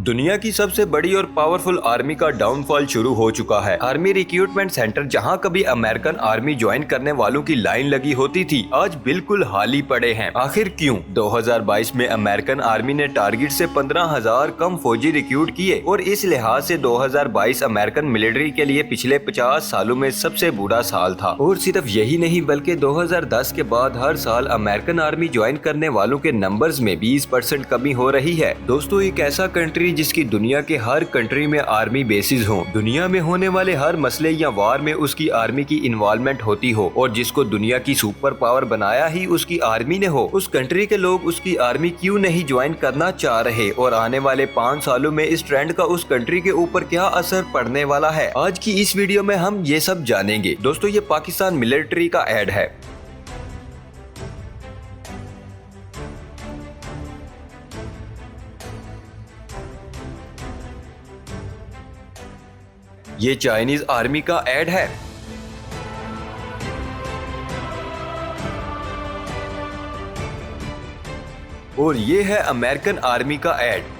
दुनिया की सबसे बड़ी और पावरफुल आर्मी का डाउनफॉल शुरू हो चुका है। आर्मी रिक्रूटमेंट सेंटर जहां कभी अमेरिकन आर्मी ज्वाइन करने वालों की लाइन लगी होती थी, आज बिल्कुल खाली पड़े हैं। आखिर क्यों? 2022 में अमेरिकन आर्मी ने टारगेट से 15,000 कम फौजी रिक्रूट किए और इस लिहाज से 2022 अमेरिकन मिलिट्री के लिए पिछले 50 सालों में सबसे बुरा साल था। और सिर्फ यही नहीं बल्कि 2010 के बाद हर साल अमेरिकन आर्मी ज्वाइन करने वालों के नंबर्स में 20% कमी हो रही है। दोस्तों, एक ऐसा कंट्री जिसकी दुनिया के हर कंट्री में आर्मी बेसिस हो, दुनिया में होने वाले हर मसले या वार में उसकी आर्मी की इन्वॉल्वमेंट होती हो और जिसको दुनिया की सुपर पावर बनाया ही उसकी आर्मी ने हो, उस कंट्री के लोग उसकी आर्मी क्यों नहीं ज्वाइन करना चाह रहे और आने वाले 5 सालों में इस ट्रेंड का उस कंट्री के ऊपर क्या असर पड़ने वाला है, आज की इस वीडियो में हम ये सब जानेंगे। दोस्तों, ये पाकिस्तान मिलिट्री का एड है। ये चाइनीज आर्मी का एड है। और ये है अमेरिकन आर्मी का एड।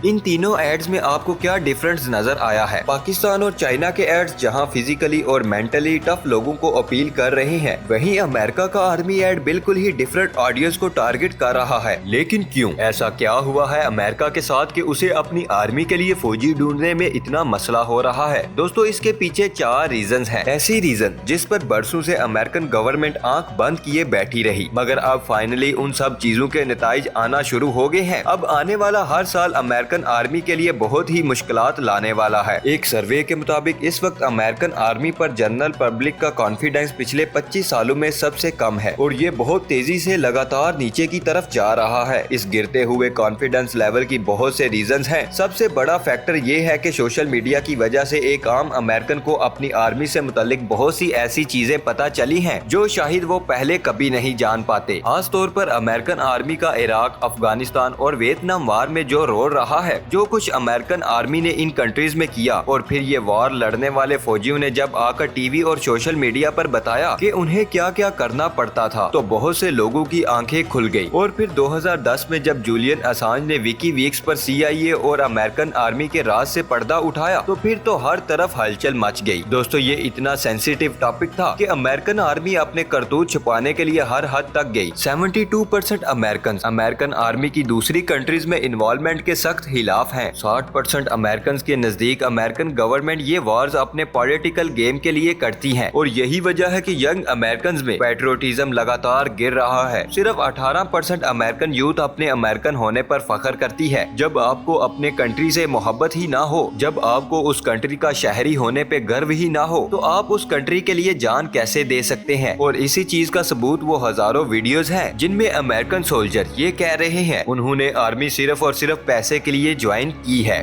इन तीनों एड्स में आपको क्या डिफरेंस नजर आया है? पाकिस्तान और चाइना के एड्स जहां फिजिकली और मेंटली टफ लोगों को अपील कर रहे हैं, वहीं अमेरिका का आर्मी एड बिल्कुल ही डिफरेंट ऑडियंस को टारगेट कर रहा है। लेकिन क्यों? ऐसा क्या हुआ है अमेरिका के साथ कि उसे अपनी आर्मी के लिए फौजी ढूंढने में इतना मसला हो रहा है? दोस्तों, इसके पीछे 4 रीजन है। ऐसी रीजन जिस पर बरसों से अमेरिकन गवर्नमेंट आंख बंद किए बैठी रही, मगर अब फाइनली उन सब चीजों के नतीजे आना शुरू हो गए हैं। अब आने वाला हर साल अमेरिकन आर्मी के लिए बहुत ही मुश्किलात लाने वाला है। एक सर्वे के मुताबिक इस वक्त अमेरिकन आर्मी पर जनरल पब्लिक का कॉन्फिडेंस पिछले 25 सालों में सबसे कम है और ये बहुत तेजी से लगातार नीचे की तरफ जा रहा है। इस गिरते हुए कॉन्फिडेंस लेवल की बहुत से रीजंस हैं। सबसे बड़ा फैक्टर ये है कि सोशल मीडिया की वजह से एक आम अमेरिकन को अपनी आर्मी से मुतालिक बहुत सी ऐसी चीजें पता चली हैं जो शायद वो पहले कभी नहीं जान पाते। खास तौर पर अमेरिकन आर्मी का इराक, अफगानिस्तान और वियतनाम वार में जो रोल रहा है, जो कुछ अमेरिकन आर्मी ने इन कंट्रीज में किया और फिर ये वार लड़ने वाले फौजियों ने जब आकर टीवी और सोशल मीडिया पर बताया कि उन्हें क्या क्या करना पड़ता था, तो बहुत से लोगों की आंखें खुल गई। और फिर 2010 में जब जूलियन असांज ने विकीवीक्स पर CIA और अमेरिकन आर्मी के राज से पर्दा उठाया, तो फिर तो हर तरफ हलचल मच गई। दोस्तों, ये इतना सेंसिटिव टॉपिक था कि अमेरिकन आर्मी अपने करतूत छुपाने के लिए हर हद तक गई। 72% अमेरिकन आर्मी की दूसरी कंट्रीज में इन्वॉल्वमेंट के सख्त खिलाफ हैं। 60% अमेरिकन के नजदीक अमेरिकन गवर्नमेंट ये वार्स अपने पॉलिटिकल गेम के लिए करती है और यही वजह है कि यंग अमेरिकन में पैट्रियोटिज्म लगातार गिर रहा है। सिर्फ 18% अमेरिकन यूथ अपने अमेरिकन होने पर फख्र करती है। जब आपको अपने कंट्री से मोहब्बत ही ना हो, जब आपको उस कंट्री का शहरी होने पे गर्व ही ना हो, तो आप उस कंट्री के लिए जान कैसे दे सकते हैं? और इसी चीज का सबूत वो हजारों वीडियोस हैं जिनमें अमेरिकन सोल्जर ये कह रहे हैं उन्होंने आर्मी सिर्फ और सिर्फ पैसे के लिए ज्वाइन की है।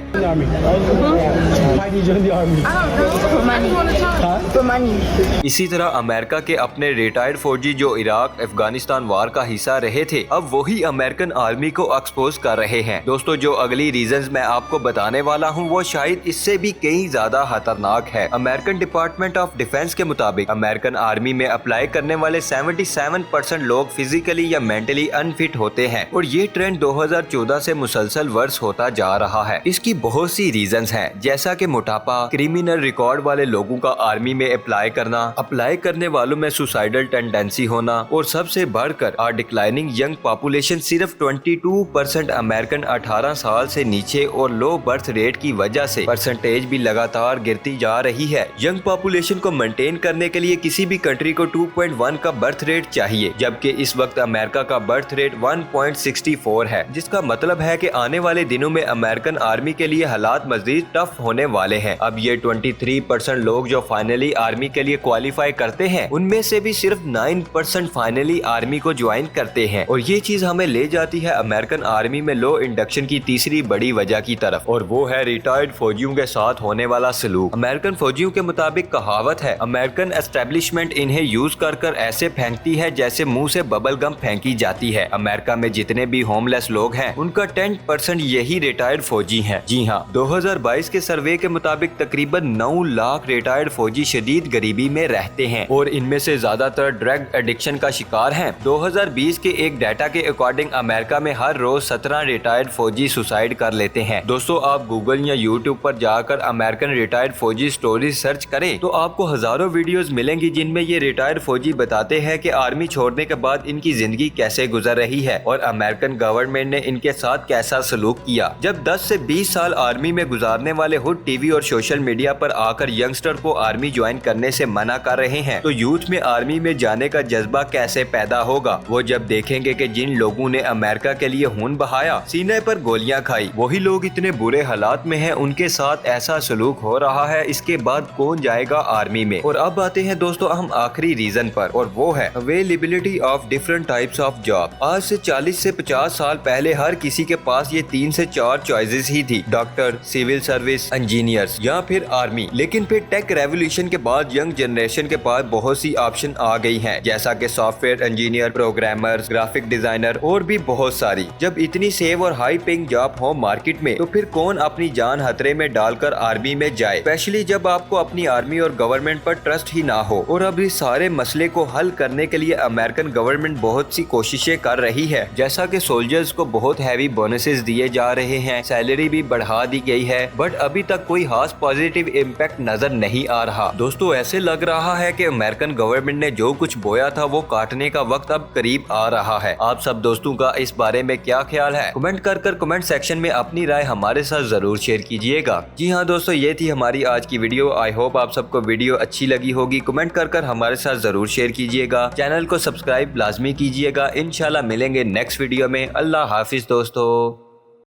इसी तरह अमेरिका के अपने रिटायर्ड फौजी जो इराक, अफगानिस्तान वार का हिस्सा रहे थे, अब वही अमेरिकन आर्मी को एक्सपोज कर रहे हैं। दोस्तों, जो अगली रीजंस मैं आपको बताने वाला हूं, वो शायद इससे भी कहीं ज्यादा खतरनाक है। अमेरिकन डिपार्टमेंट ऑफ डिफेंस के मुताबिक अमेरिकन आर्मी में अप्लाई करने वाले 77% लोग फिजिकली या मेंटली अनफिट होते हैं और ये ट्रेंड 2014 से मुसलसल वर्ष होता जा रहा है। इसकी बहुत सी रीजंस हैं, जैसा कि मोटापा, क्रिमिनल रिकॉर्ड वाले लोगों का आर्मी में अप्लाई करना, अप्लाई करने वालों में सुसाइडल टेंडेंसी होना और सबसे बढ़कर आर डिक्लाइनिंग यंग पॉपुलेशन। सिर्फ 22% अमेरिकन 18 साल से नीचे और लो बर्थ रेट की वजह से परसेंटेज भी लगातार गिरती जा रही है। यंग पॉपुलेशन को मेंटेन करने के लिए किसी भी कंट्री को 2.1 का बर्थ रेट चाहिए, जबकि इस वक्त अमेरिका का बर्थ रेट 1.64 है, जिसका मतलब है कि आने वाले दिनों में अमेरिकन आर्मी के लिए हालात मजीद टफ होने वाले हैं। अब ये 23% लोग जो फाइनली आर्मी के लिए क्वालिफाई करते हैं, उनमें से भी सिर्फ 9% फाइनली आर्मी को ज्वाइन करते हैं और ये चीज हमें ले जाती है अमेरिकन आर्मी में लो इंडक्शन की तीसरी बड़ी वजह की तरफ, और वो है रिटायर्ड फौजियों के साथ होने वाला सलूक। अमेरिकन फौजियों के मुताबिक कहावत है, अमेरिकन एस्टेब्लिशमेंट इन्हें यूज कर कर ऐसे फेंकती है जैसे मुंह से बबल गम फेंकी जाती है। अमेरिका में जितने भी होमलेस लोग हैं, उनका 10% यही रिटायर्ड फौजी हैं। जी हाँ, 2022 के सर्वे के मुताबिक तकरीबन 9 लाख रिटायर्ड फौजी शदीद गरीबी में रहते हैं और इनमें से ज्यादातर ड्रग एडिक्शन का शिकार हैं। 2020 के एक डाटा के अकॉर्डिंग अमेरिका में हर रोज 17 रिटायर्ड फौजी सुसाइड कर लेते हैं। दोस्तों, आप गूगल या यूट्यूब पर जाकर अमेरिकन रिटायर्ड फौजी स्टोरीज सर्च करें तो आपको हजारों वीडियोस मिलेंगी जिनमें ये रिटायर्ड फौजी बताते हैं कि आर्मी छोड़ने के बाद इनकी जिंदगी कैसे गुजर रही है और अमेरिकन गवर्नमेंट ने इनके साथ कैसा सलूक किया। जब 10 से 20 साल आर्मी में गुजारने वाले हुड टीवी और सोशल मीडिया पर आकर यंगस्टर को आर्मी ज्वाइन करने से मना कर रहे हैं तो यूथ में आर्मी में जाने का जज्बा कैसे पैदा होगा। वो जब देखेंगे कि जिन लोगों ने अमेरिका के लिए खून बहाया, सीने पर गोलियां खाई, वही लोग इतने बुरे हालात में हैं, उनके साथ ऐसा सलूक हो रहा है, इसके बाद कौन जाएगा आर्मी में। और अब आते हैं दोस्तों हम आखिरी रीजन पर, और वो है availability of different types of job. आज से 40 से 50 साल पहले हर किसी के पास ये 3 से 4 चॉइसेस ही थी, डॉक्टर, सिविल सर्विस, इंजीनियर्स या फिर आर्मी। लेकिन फिर टेक रेवोल्यूशन के बाद यंग जनरेशन के पास बहुत सी ऑप्शन आ गई हैं, जैसा कि software engineer, programmers, graphic designer और भी बहुत सारी। जब इतनी सेव और हाई पेइंग जॉब हो मार्केट में तो फिर कौन अपनी जान खतरे में डालकर आर्मी में जाए, स्पेशली जब आपको अपनी आर्मी और गवर्नमेंट पर ट्रस्ट ही ना हो। और अब इस सारे मसले को हल करने के लिए अमेरिकन गवर्नमेंट बहुत सी कोशिशें कर रही है, जैसा कि सोल्जर्स को बहुत हैवी बोनसेस दिए जा रहे हैं, सैलरी भी बढ़ा दी गई है, बट अभी तक कोई खास पॉजिटिव इम्पैक्ट नजर नहीं आ रहा। दोस्तों, ऐसे लग रहा है कि अमेरिकन गवर्नमेंट ने जो कुछ बोया था वो काटने का वक्त अब करीब आ रहा है। आप सब दोस्तों का इस बारे में क्या ख्याल है? कमेंट कर कमेंट सेक्शन में अपनी राय हमारे साथ जरूर शेयर कीजिएगा। जी हाँ दोस्तों, ये थी हमारी आज की वीडियो। आई होप आप सबको वीडियो अच्छी लगी होगी। कमेंट कर हमारे साथ जरूर शेयर कीजिएगा। चैनल को सब्सक्राइब लाजमी कीजिएगा। इंशाल्लाह मिलेंगे नेक्स्ट वीडियो में। अल्लाह हाफिज दोस्तों।